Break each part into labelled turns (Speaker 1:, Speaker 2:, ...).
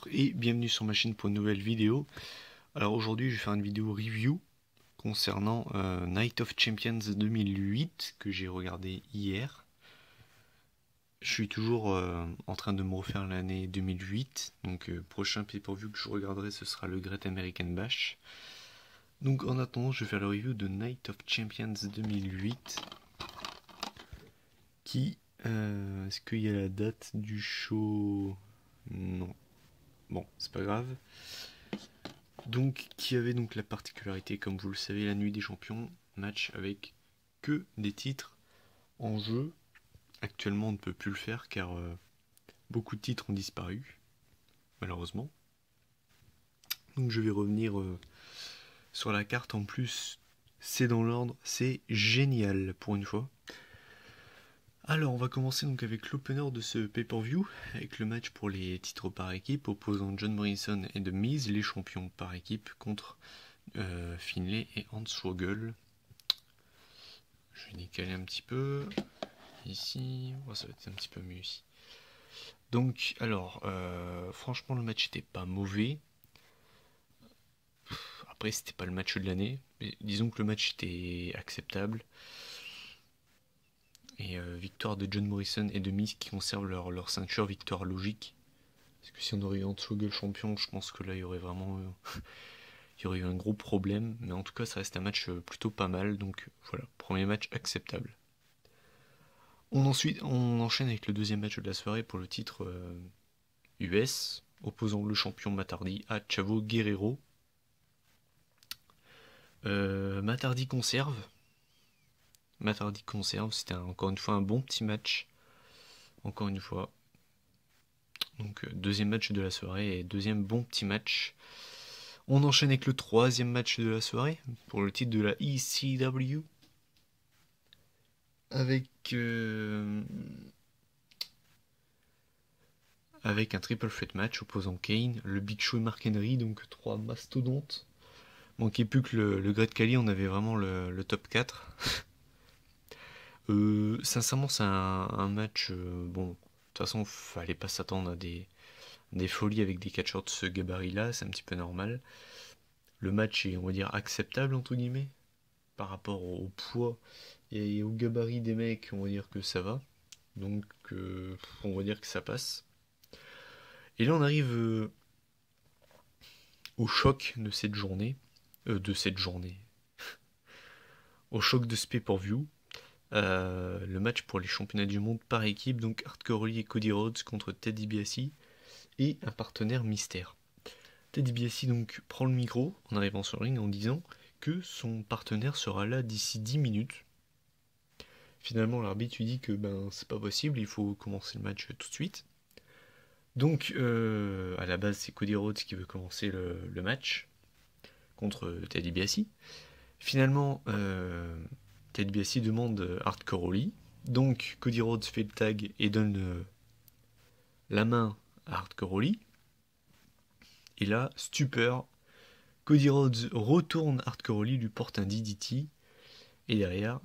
Speaker 1: Bonjour et bienvenue sur ma chaîne pour une nouvelle vidéo. Alors aujourd'hui je vais faire une vidéo review concernant Night of Champions 2008 que j'ai regardé hier. Je suis toujours en train de me refaire l'année 2008, donc prochain pay-per-view que je regarderai ce sera le Great American Bash. Donc en attendant je vais faire la review de Night of Champions 2008 qui... est-ce qu'il y a la date du show? Non. Bon, c'est pas grave. Donc, qui avait donc la particularité, comme vous le savez, la nuit des champions, match avec que des titres en jeu. Actuellement, on ne peut plus le faire car beaucoup de titres ont disparu, malheureusement. Donc, je vais revenir sur la carte. En plus, c'est dans l'ordre, c'est génial pour une fois. Alors, on va commencer donc avec l'opener de ce pay-per-view, avec le match pour les titres par équipe, opposant John Morrison et The Miz, les champions par équipe, contre Finlay et Hornswoggle. Je vais décaler un petit peu, ici, oh, ça va être un petit peu mieux ici. Donc, alors, franchement, le match était pas mauvais. Après, c'était pas le match de l'année, mais disons que le match était acceptable. Et victoire de John Morrison et de Miz qui conservent leur ceinture, victoire logique. Parce que si on aurait eu Hornswoggle champion, je pense que là il y aurait vraiment il y aurait eu un gros problème. Mais en tout cas, ça reste un match plutôt pas mal. Donc voilà, premier match acceptable. On enchaîne avec le deuxième match de la soirée pour le titre US, opposant le champion Matardi à Chavo Guerrero. Matardi conserve. C'était encore une fois un bon petit match. Encore une fois. Donc deuxième match de la soirée et deuxième bon petit match. On enchaîne avec le troisième match de la soirée pour le titre de la ECW. Avec un triple threat match opposant Kane, le Big Show et Mark Henry, donc trois mastodontes. Manquait plus que le Great Khali, on avait vraiment le top 4. Sincèrement, c'est un match. Bon, de toute façon, fallait pas s'attendre à des folies avec des catcheurs de ce gabarit-là, c'est un petit peu normal. Le match est, on va dire, acceptable, entre guillemets, par rapport au poids et au gabarit des mecs, on va dire que ça va. Donc, on va dire que ça passe. Et là, on arrive au choc de cette journée. Au choc de ce pay-per-view. Le match pour les championnats du monde par équipe, donc Hardcore Holly et Cody Rhodes contre Ted DiBiase et un partenaire mystère. Ted DiBiase donc prend le micro en arrivant sur le ring en disant que son partenaire sera là d'ici 10 minutes. Finalement, l'arbitre lui dit que c'est pas possible, il faut commencer le match tout de suite. Donc, à la base, c'est Cody Rhodes qui veut commencer le match contre Ted DiBiase. Finalement, Ted DiBiase demande Hardcore Holly. Donc, Cody Rhodes fait le tag et donne la main à Hardcore Holly. Et là, stupeur, Cody Rhodes retourne Hardcore Holly, lui porte un DDT. Et derrière,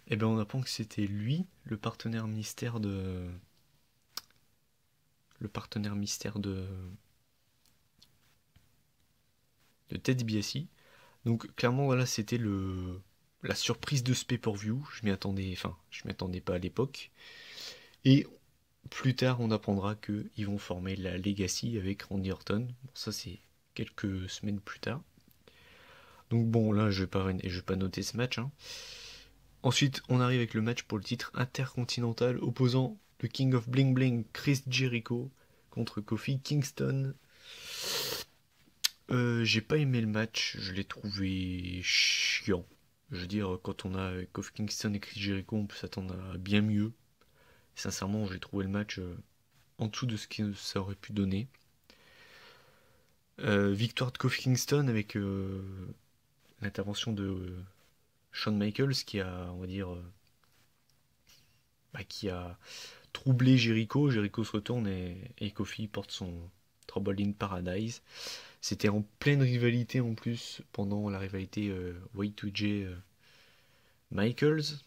Speaker 1: on apprend que c'était lui, le partenaire mystère de Ted DiBiase. Donc clairement voilà, c'était la surprise de ce pay-per-view. Je m'y attendais pas à l'époque. Et plus tard, on apprendra qu'ils vont former la Legacy avec Randy Orton. Bon, ça c'est quelques semaines plus tard. Donc bon, là je vais pas noter ce match. Ensuite, on arrive avec le match pour le titre intercontinental opposant le King of Bling Bling, Chris Jericho, contre Kofi Kingston. J'ai pas aimé le match, je l'ai trouvé chiant. Je veux dire, quand on a Kofi Kingston et Chris Jericho, on peut s'attendre à bien mieux. Sincèrement, j'ai trouvé le match en dessous de ce que ça aurait pu donner. Victoire de Kofi Kingston avec l'intervention de Shawn Michaels qui a, on va dire, qui a troublé Jericho. Jericho se retourne et Kofi porte son Trouble in Paradise. C'était en pleine rivalité en plus pendant la rivalité Y2J Michaels.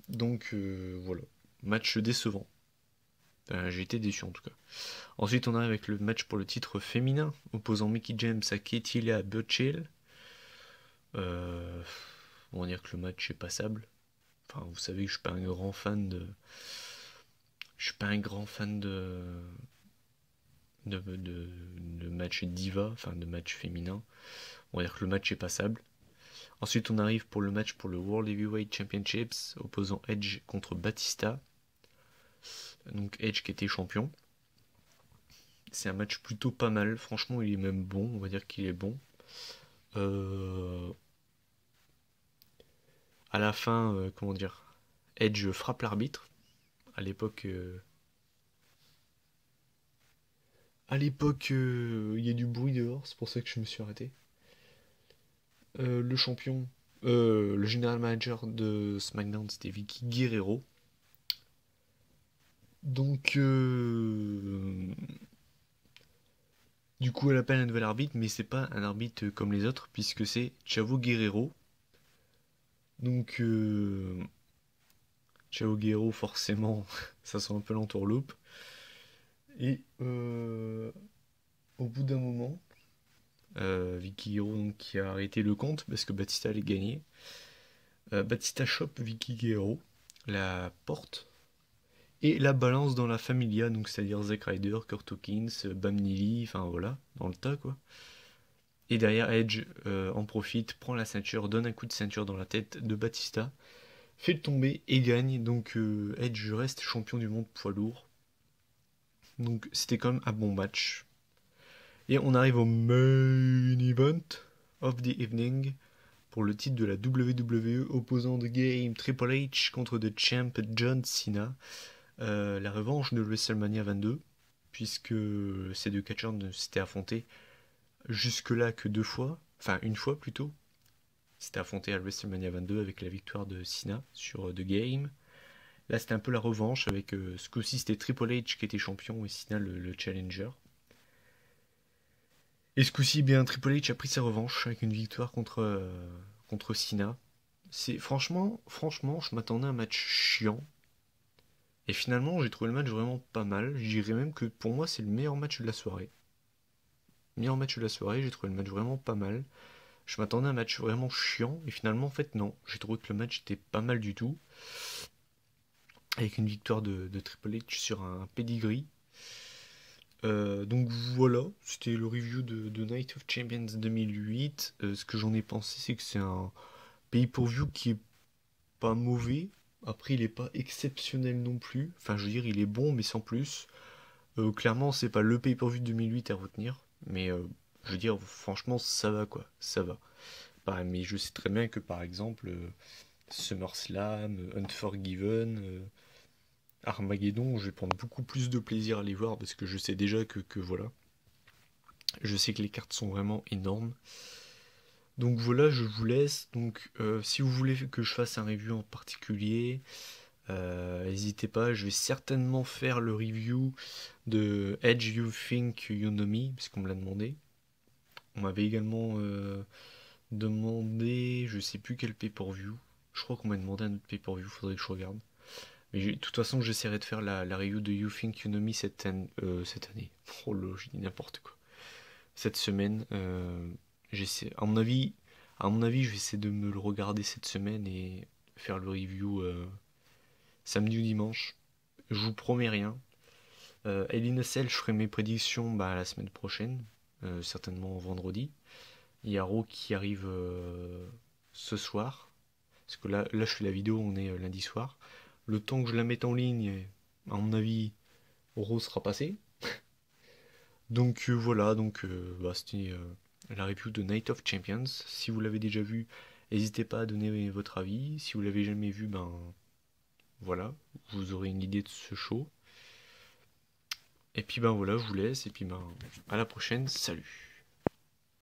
Speaker 1: Donc voilà, match décevant. Enfin, j'ai été déçu en tout cas. Ensuite, on arrive avec le match pour le titre féminin, opposant Mickie James à Keitila Burchill. On va dire que le match est passable. Enfin, vous savez que je suis pas un grand fan de. Je suis pas un grand fan de match diva, enfin de match féminin. On va dire que le match est passable. Ensuite, on arrive pour le match pour le World Heavyweight Championships, opposant Edge contre Batista. Donc Edge qui était champion. C'est un match plutôt pas mal. Franchement, il est même bon. On va dire qu'il est bon. À la fin, comment dire, Edge frappe l'arbitre. À l'époque, il y a du bruit dehors. C'est pour ça que je me suis arrêté. Le champion, le général manager de SmackDown, c'était Vicky Guerrero. Donc, du coup, elle appelle un nouvel arbitre, mais c'est pas un arbitre comme les autres, puisque c'est Chavo Guerrero. Donc, Chavo Guerrero, forcément, ça sent un peu l'entourloupe. Et au bout d'un moment, Vicky Guerrero donc, qui a arrêté le compte parce que Batista allait gagner. Batista chope Vicky Guerrero, la porte et la balance dans la Familia, donc c'est-à-dire Zack Ryder, Kurt Hawkins, Bam Neely, enfin voilà, dans le tas quoi. Et derrière Edge en profite, prend la ceinture, donne un coup de ceinture dans la tête de Batista, fait le tomber et gagne. Donc Edge reste champion du monde poids lourd. Donc c'était quand même un bon match. Et on arrive au main event of the evening pour le titre de la WWE opposant The Game Triple H contre The Champ John Cena. La revanche de WrestleMania 22, puisque ces deux catcheurs ne s'étaient affrontés jusque-là que deux fois, enfin une fois plutôt. C'était affronté à WrestleMania 22 avec la victoire de Cena sur The Game. Là c'était un peu la revanche avec ce coup-ci c'était Triple H qui était champion et Cena le challenger. Et ce coup-ci, bien, Triple H a pris sa revanche avec une victoire contre Cena. Franchement, je m'attendais à un match chiant. Et finalement, j'ai trouvé le match vraiment pas mal. Je dirais même que pour moi, c'est le meilleur match de la soirée. Meilleur match de la soirée, j'ai trouvé le match vraiment pas mal. Je m'attendais à un match vraiment chiant. Et finalement, en fait, non. J'ai trouvé que le match était pas mal du tout. Avec une victoire de Triple H sur un pedigree. Donc voilà, c'était le review de Night of Champions 2008. Ce que j'en ai pensé, c'est que c'est un pay-per-view qui est pas mauvais. Après, il est pas exceptionnel non plus. Enfin, je veux dire, il est bon, mais sans plus. Clairement, c'est pas le pay-per-view de 2008 à retenir. Mais je veux dire, franchement, ça va quoi. Ça va. Mais je sais très bien que par exemple, SummerSlam, Unforgiven. Armageddon, je vais prendre beaucoup plus de plaisir à les voir parce que je sais déjà que voilà. Je sais que les cartes sont vraiment énormes. Donc voilà, je vous laisse. Donc si vous voulez que je fasse un review en particulier, n'hésitez pas. Je vais certainement faire le review de Edge You Think You Know Me, parce qu'on me l'a demandé. On m'avait également demandé, je sais plus quel pay-per-view. Je crois qu'on m'a demandé un autre pay-per-view, faudrait que je regarde. Mais de toute façon, j'essaierai de faire la review de You Think You Know Me cette année. Oh là, je dis n'importe quoi. Cette semaine, j'essaie. À mon avis, je vais essayer de me le regarder cette semaine et faire le review samedi ou dimanche. Je vous promets rien. Hell in a Cell, je ferai mes prédictions la semaine prochaine, certainement vendredi. Il y a Raw qui arrive ce soir. Parce que là, je fais la vidéo, on est lundi soir. Le temps que je la mette en ligne, à mon avis, Raw sera passé. Donc voilà, c'était la review de Night of Champions. Si vous l'avez déjà vu, n'hésitez pas à donner votre avis. Si vous l'avez jamais vu, voilà, vous aurez une idée de ce show. Et puis voilà, je vous laisse et puis à la prochaine, salut.